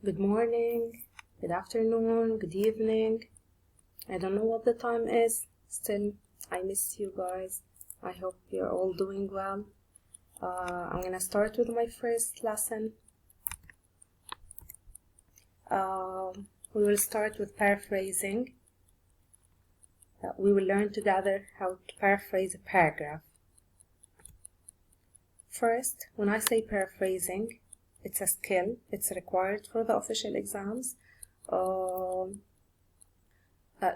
Good morning, good afternoon, good evening. I don't know what the time is. Still, I miss you guys. I hope you're all doing well. I'm gonna start with my first lesson. We will start with paraphrasing. We will learn together how to paraphrase a paragraph. First, when I say paraphrasing, it's a skill. It's required for the official exams.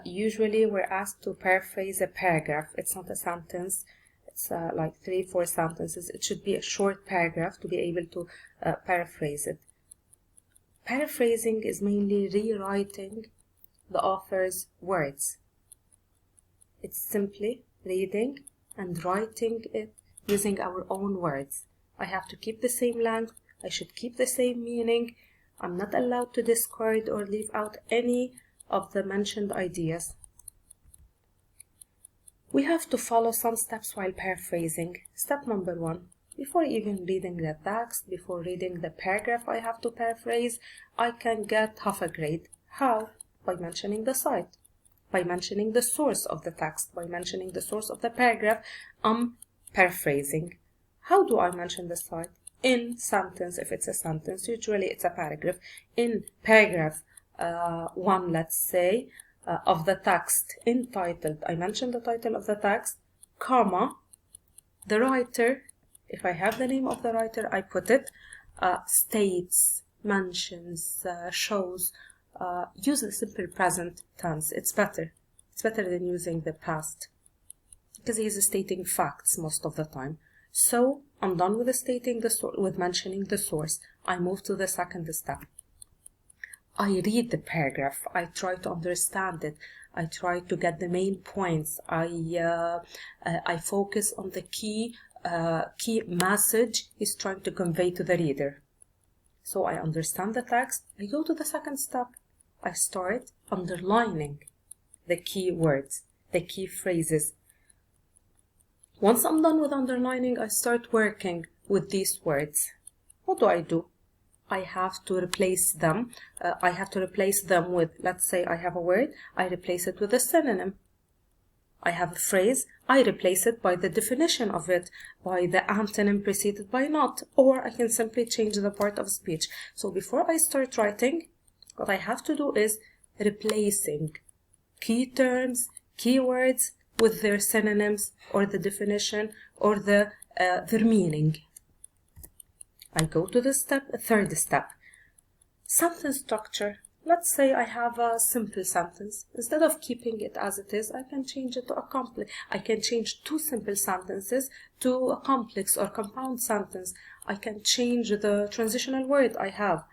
Usually we're asked to paraphrase a paragraph. It's not a sentence. It's like 3-4 sentences. It should be a short paragraph to be able to paraphrase it. Paraphrasing is mainly rewriting the author's words. It's simply reading and writing it using our own words. I have to keep the same length. I should keep the same meaning. I'm not allowed to discard or leave out any of the mentioned ideas. We have to follow some steps while paraphrasing. Step number 1. Before even reading the text, before reading the paragraph I have to paraphrase, I can get half a grade. How? By mentioning the site, by mentioning the source of the text, by mentioning the source of the paragraph I'm paraphrasing. How do I mention the site? In sentence, if it's a sentence, usually it's a paragraph. In paragraph 1, let's say, of the text, entitled, I mention the title of the text, comma, the writer, if I have the name of the writer, I put it, states, mentions, shows, use the simple present tense. It's better. It's better than using the past, because he is stating facts most of the time. So I'm done with with mentioning the source. I move to the second step. I read the paragraph. I try to understand it. I try to get the main points. I focus on the key message he's trying to convey to the reader. So I understand the text. I go to the second step. I start underlining the key words, the key phrases. Once I'm done with underlining, I start working with these words. What do? I have to replace them. I have to replace them with, let's say I have a word, I replace it with a synonym. I have a phrase, I replace it by the definition of it, by the antonym preceded by not, or I can simply change the part of speech. So before I start writing, what I have to do is replacing key terms, keywords with their synonyms or the definition or their meaning. I go to the third step. Sentence structure. Let's say I have a simple sentence. Instead of keeping it as it is, I can change it to a complex. I can change 2 simple sentences to a complex or compound sentence. I can change the transitional word I have.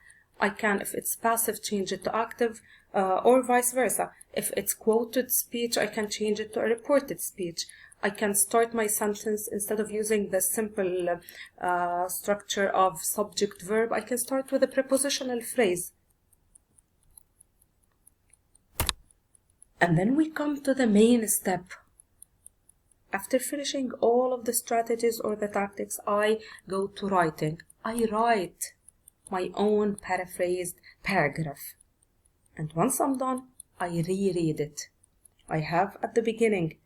I can, if it's passive, change it to active, or vice versa. If it's quoted speech, I can change it to a reported speech. I can start my sentence, instead of using the simple structure of subject-verb, I can start with a prepositional phrase. And then we come to the main step. After finishing all of the strategies or the tactics, I go to writing. I write my own paraphrased paragraph. And once I'm done, I reread it. I have at the beginning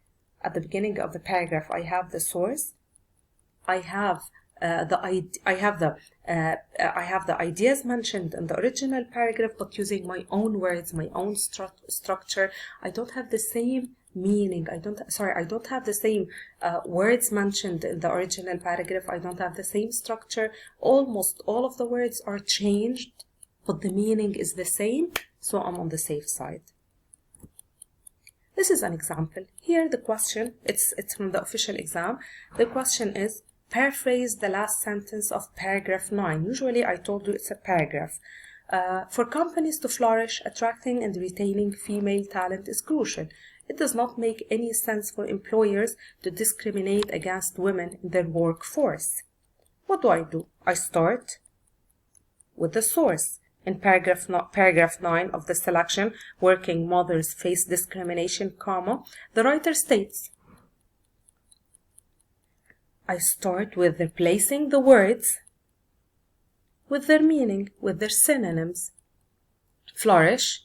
of the paragraph, I have the source. I have the ideas mentioned in the original paragraph, but using my own words, my own structure. I don't have the same meaning. I don't have the same words mentioned in the original paragraph. I don't have the same structure. Almost all of the words are changed, but the meaning is the same. So I'm on the safe side. This is an example. Here the question, it's from the official exam. The question is, paraphrase the last sentence of paragraph 9. Usually I told you it's a paragraph. For companies to flourish, attracting and retaining female talent is crucial. It does not make any sense for employers to discriminate against women in their workforce. What do? I start with the source. In paragraph 9 of the selection, working mothers face discrimination, comma, the writer states, I start with replacing the words with their meaning, with their synonyms. flourish,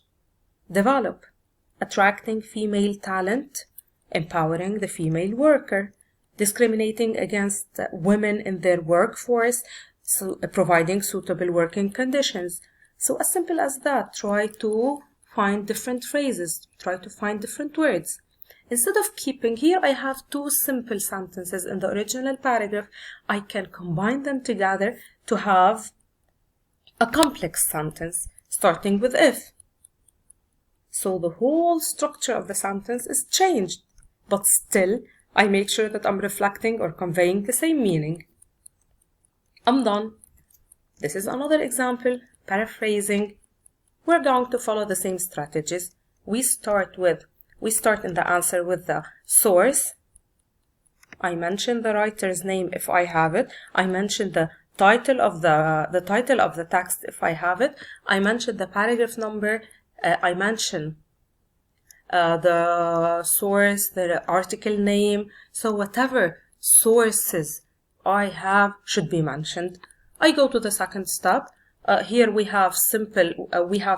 develop, attracting female talent, empowering the female worker, discriminating against women in their workforce, so providing suitable working conditions. So as simple as that, try to find different phrases, try to find different words. Instead of keeping, here I have two simple sentences in the original paragraph, I can combine them together to have a complex sentence starting with if. So the whole structure of the sentence is changed, but still I make sure that I'm reflecting or conveying the same meaning. I'm done. This is another example, paraphrasing. We're going to follow the same strategies. We start in the answer with the source. I mention the writer's name if I have it. I mention the title of the text if I have it. I mention the paragraph number. I mention the source, the article name. So whatever sources I have should be mentioned. I go to the second step. Here we have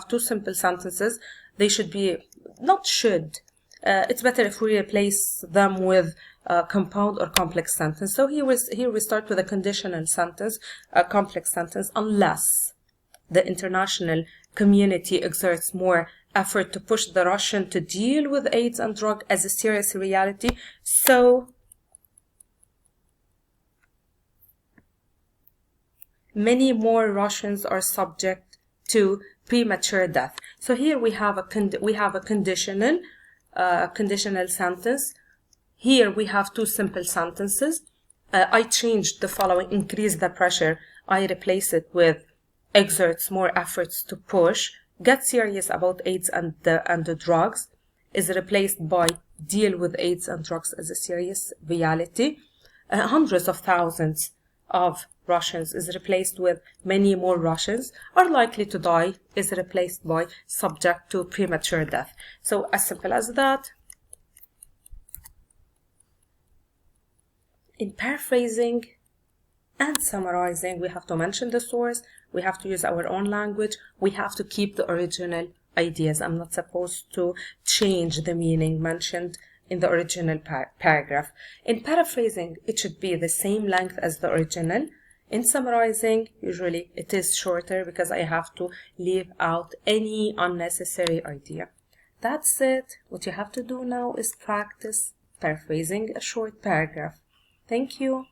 two simple sentences. They should be, not should. It's better if we replace them with a compound or complex sentence. So here we start with a conditional sentence, a complex sentence, unless the international community exerts more effort to push the Russian to deal with AIDS and drug as a serious reality. So many more Russians are subject to premature death. So here we have a conditional sentence. Here we have two simple sentences. I changed the following: increase the pressure. I replace it with exerts more efforts to push. Get serious about AIDS and the drugs is replaced by deal with AIDS and drugs as a serious reality. Hundreds of thousands of Russians is replaced with many more Russians are likely to die is replaced by subject to premature death. So as simple as that. In paraphrasing and summarizing, we have to mention the source, we have to use our own language, we have to keep the original ideas. I'm not supposed to change the meaning mentioned in the original paragraph. In paraphrasing, it should be the same length as the original. In summarizing, usually it is shorter because I have to leave out any unnecessary idea. That's it. What you have to do now is practice paraphrasing a short paragraph. Thank you.